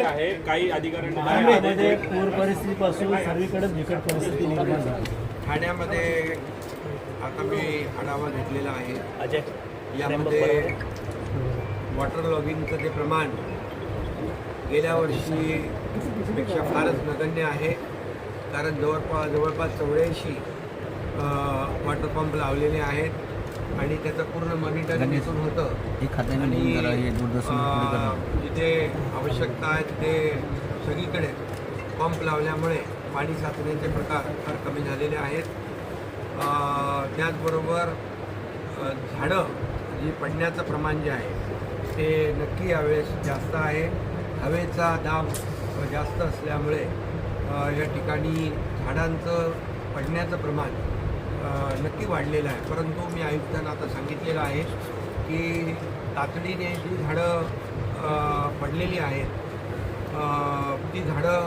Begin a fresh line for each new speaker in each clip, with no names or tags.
आहे काही अधिकाऱ्यांनी
पूर परिस्थितीपासून सर्वीकडे बिकट परिस्थिती निर्माण झाली।
ठाण्यामध्ये आता मी आढावा घेतलेला आहे।
अजय,
यामध्ये वॉटर लॉगिंगचं ते प्रमाण गेल्या वर्षीपेक्षा फारच नगण्य आहे, कारण जवळपास 84 वॉटर पंप लावलेले आहेत आणि त्याचं पूर्ण मॉनिटरिंग इथून होतं आणि जिथे आवश्यकता आहे तिथे सगळीकडे पंप लावल्यामुळे पाणी साचण्याचे प्रकार फार कमी झालेले आहेत। त्याचबरोबर झाडं जी पडण्याचं प्रमाण जे आहे ते नक्की यावेळेस जास्त आहे। हवेचा दाब जास्त असल्यामुळे या ठिकाणी झाडांचं पडण्याचं प्रमाण नक्की वाढलेलं आहे, परंतु मी आयुक्तांना आता सांगितलेलं आहे की तातडीने जी झाडं पडलेली आहेत ती झाडं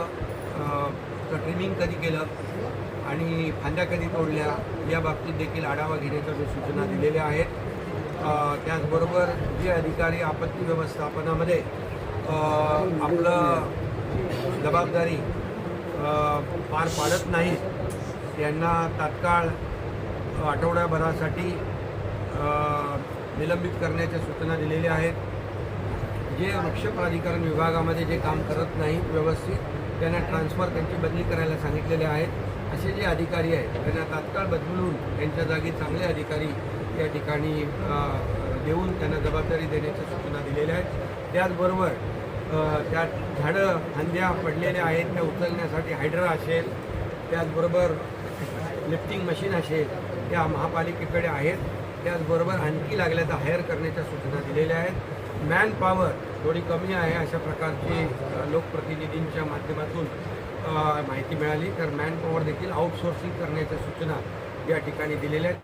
ट्रिमिंग कधी केलं आणि फांद्या कधी तोडल्या या बाबतीत देखील आढावा घेण्याच्या मी सूचना दिलेल्या आहेत। त्याचबरोबर जे अधिकारी आपत्ती व्यवस्थापनामध्ये आपलं जबाबदारी पार पाडत नाहीत त्यांना तात्काळ आठवड्याभरासाठी निलंबित करण्याच्या सूचना दिलेल्या आहेत। जे वृक्ष प्राधिकरण विभागामध्ये जे काम करत नाहीत व्यवस्थित त्यांना ट्रान्सफर त्यांची बदली करायला सांगितलेले आहेत। असे जे अधिकारी आहेत त्यांना तात्काळ बदलून त्यांच्या जागी चांगले अधिकारी या ठिकाणी देऊन त्यांना जबाबदारी देण्याच्या सूचना दिलेल्या आहेत। त्याचबरोबर त्या झाडं फांद्या पडलेल्या आहेत त्या उचलण्यासाठी हायड्रा असेल, त्याचबरोबर लिफ्टिंग मशीन असेल त्या महापालिकेकडे आहेत। त्याचबरोबर आणखी लागल्या तर हायर करण्याच्या सूचना दिलेल्या आहेत। मॅन पॉवर थोडी कमी आहे अशा प्रकारची लोकप्रतिनिधींच्या माध्यमातून माहिती मिळाली, तर मॅन पॉवर देखील आउटसोर्सिंग करण्याच्या सूचना या ठिकाणी दिलेल्या आहेत।